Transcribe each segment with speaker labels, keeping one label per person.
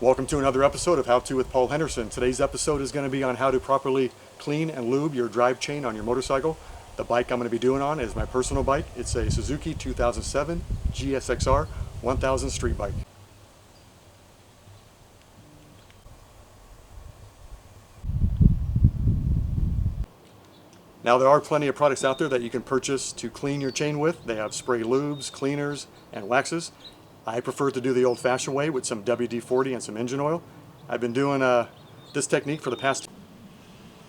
Speaker 1: Welcome to another episode of How To with Paul Henderson. Today's episode is going to be on how to properly clean and lube your drive chain on your motorcycle. The bike I'm going to be doing on is my personal bike. It's a Suzuki 2007 GSX-R 1000 street bike. Now there are plenty of products out there that you can purchase to clean your chain with. They have spray lubes, cleaners, and waxes. I prefer to do the old-fashioned way with some WD-40 and some engine oil. I've been doing this technique for the past.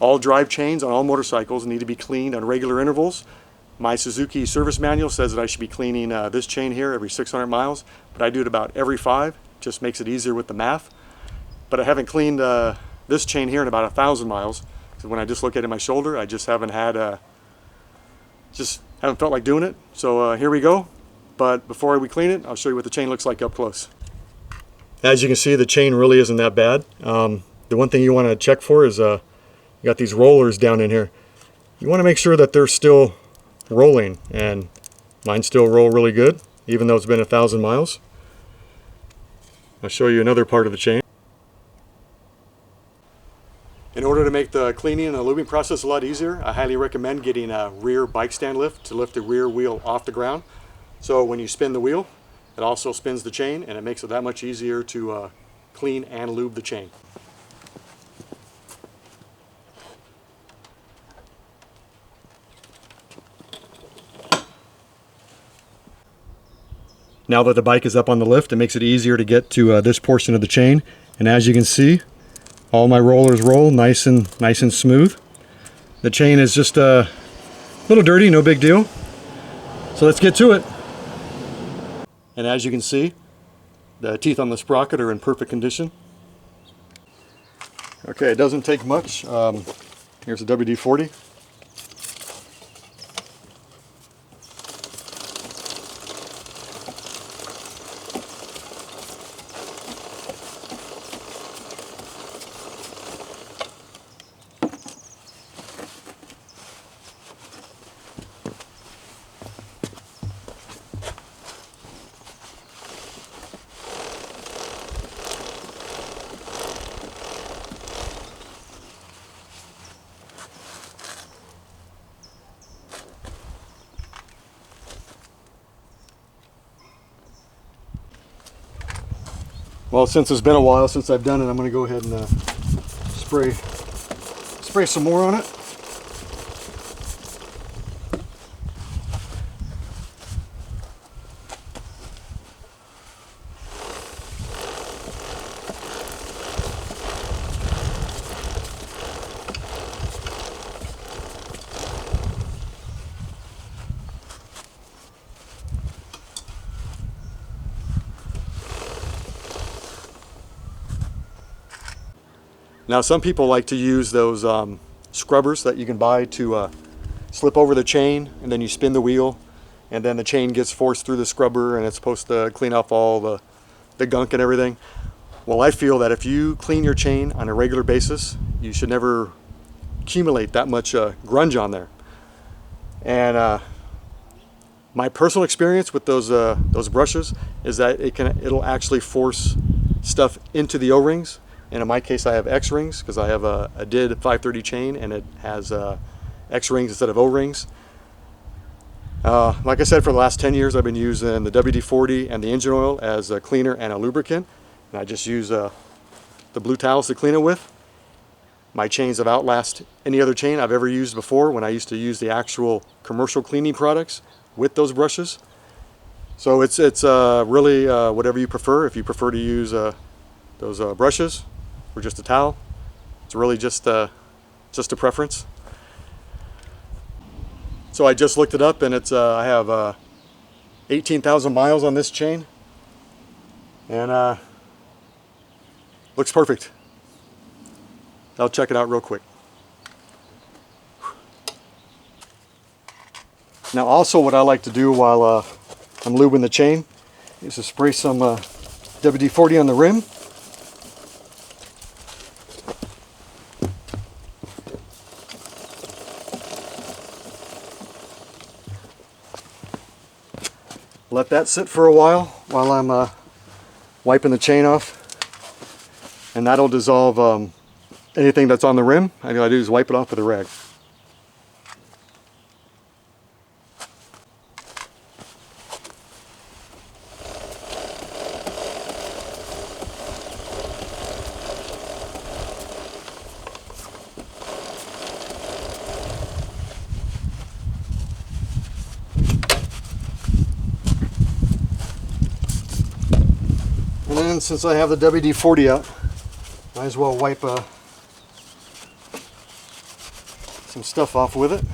Speaker 1: All drive chains on all motorcycles need to be cleaned on regular intervals. My Suzuki service manual says that I should be cleaning this chain here every 600 miles, but I do it about every 5. Just makes it easier with the math. But I haven't cleaned this chain here in about 1,000 miles. So when I dislocated my shoulder, I just haven't had, just haven't felt like doing it. So here we go. But before we clean it, I'll show you what the chain looks like up close. As you can see, the chain really isn't that bad. The one thing you want to check for is you got these rollers down in here. You want to make sure that they're still rolling, and mine still roll really good, even though it's been 1,000 miles. I'll show you another part of the chain. In order to make the cleaning and the lubing process a lot easier, I highly recommend getting a rear bike stand lift to lift the rear wheel off the ground. So when you spin the wheel, it also spins the chain, and it makes it that much easier to clean and lube the chain. Now that the bike is up on the lift, it makes it easier to get to this portion of the chain. And as you can see, all my rollers roll nice and smooth. The chain is just a little dirty, no big deal. So let's get to it. And as you can see, the teeth on the sprocket are in perfect condition. Okay, it doesn't take much. Here's a WD-40. Well, since it's been a while since I've done it, I'm going to go ahead and spray some more on it. Now some people like to use those scrubbers that you can buy to slip over the chain, and then you spin the wheel, and then the chain gets forced through the scrubber, and it's supposed to clean off all the gunk and everything. Well, I feel that if you clean your chain on a regular basis, you should never accumulate that much grunge on there. And my personal experience with those brushes is that it'll actually force stuff into the O-rings. And in my case, I have X-rings because I have a D.I.D 530 chain, and it has X-rings instead of O-rings. Like I said, for the last 10 years, I've been using the WD-40 and the engine oil as a cleaner and a lubricant. And I just use the blue towels to clean it with. My chains have outlasted any other chain I've ever used before when I used to use the actual commercial cleaning products with those brushes. So it's really whatever you prefer. If you prefer to use those brushes or just a towel, it's really just a preference. So I just looked it up, and it's I have 18,000 miles on this chain, and looks perfect. I'll check it out real quick. Now also, what I like to do while I'm lubing the chain is to spray some WD-40 on the rim. Let that sit for a while I'm wiping the chain off. and that'll dissolve anything that's on the rim. All I gotta do is wipe it off with a rag. And then since I have the WD-40 out, might as well wipe some stuff off with it.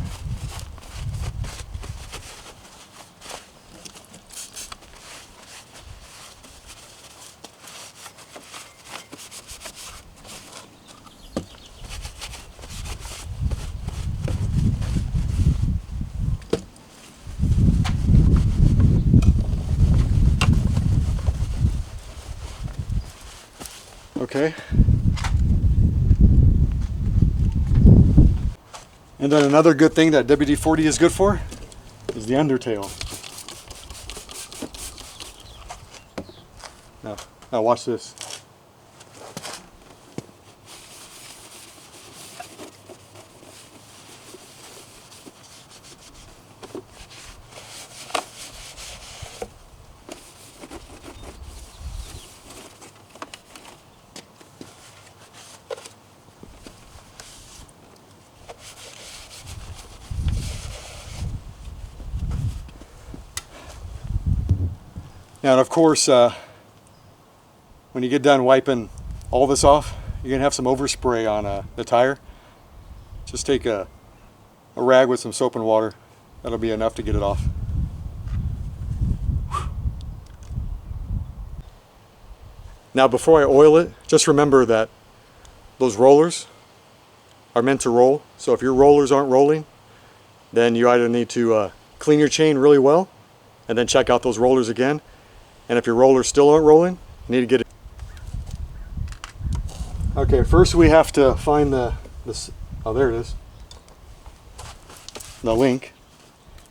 Speaker 1: Okay. And then another good thing that WD-40 is good for is the undertail. Now watch this. Now, and of course, when you get done wiping all this off, you're going to have some overspray on the tire. Just take a rag with some soap and water. That'll be enough to get it off. Now, before I oil it, just remember that those rollers are meant to roll. So if your rollers aren't rolling, then you either need to clean your chain really well and then check out those rollers again. And if your rollers still aren't rolling, you need to get it. Okay, first we have to find this. Oh, there it is. The link.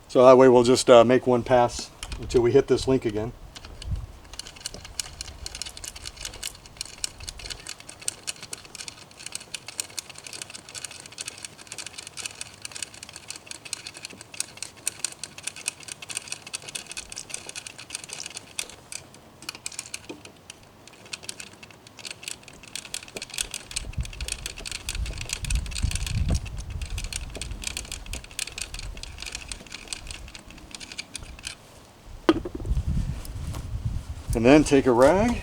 Speaker 1: So that way we'll just make one pass until we hit this link again. And then take a rag .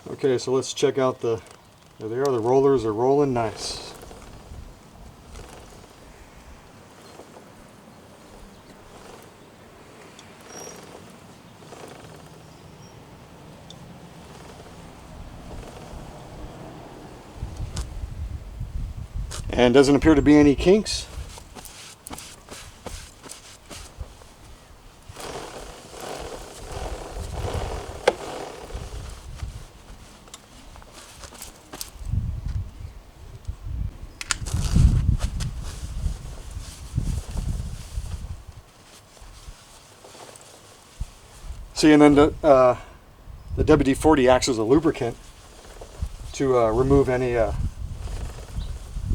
Speaker 1: Okay, so let's check out there they are, the rollers are rolling nice. And doesn't appear to be any kinks. See, and then the WD-40 acts as a lubricant to remove any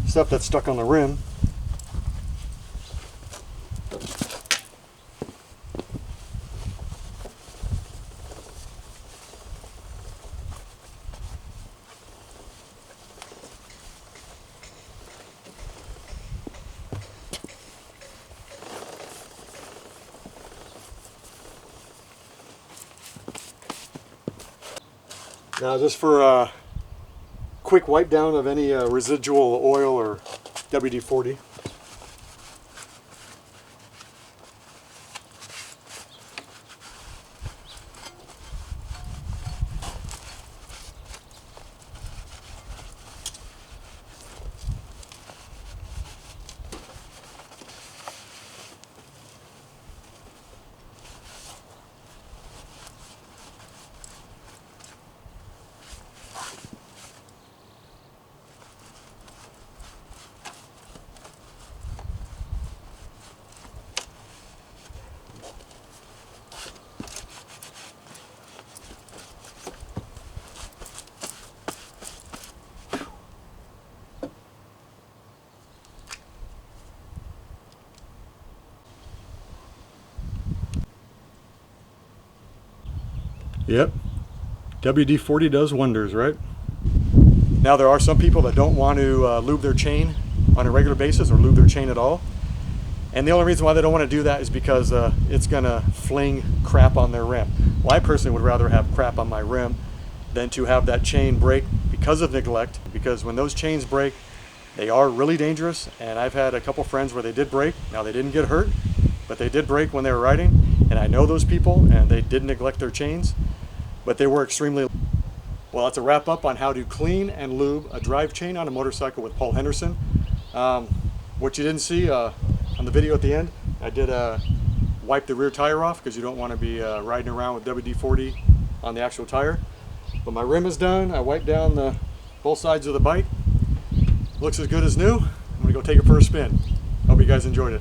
Speaker 1: stuff that's stuck on the rim. Now, just for a quick wipe down of any residual oil or WD-40. Yep, WD-40 does wonders, right? Now there are some people that don't want to lube their chain on a regular basis or lube their chain at all. And the only reason why they don't want to do that is because it's going to fling crap on their rim. Well, I personally would rather have crap on my rim than to have that chain break because of neglect. Because when those chains break, they are really dangerous. And I've had a couple friends where they did break. Now they didn't get hurt, but they did break when they were riding. And I know those people, and they did neglect their chains, but they were extremely... Well, that's a wrap up on how to clean and lube a drive chain on a motorcycle with Paul Henderson. What you didn't see on the video at the end, I did wipe the rear tire off because you don't want to be riding around with WD-40 on the actual tire. But my rim is done. I wiped down both sides of the bike. Looks as good as new. I'm going to go take it for a spin. Hope you guys enjoyed it.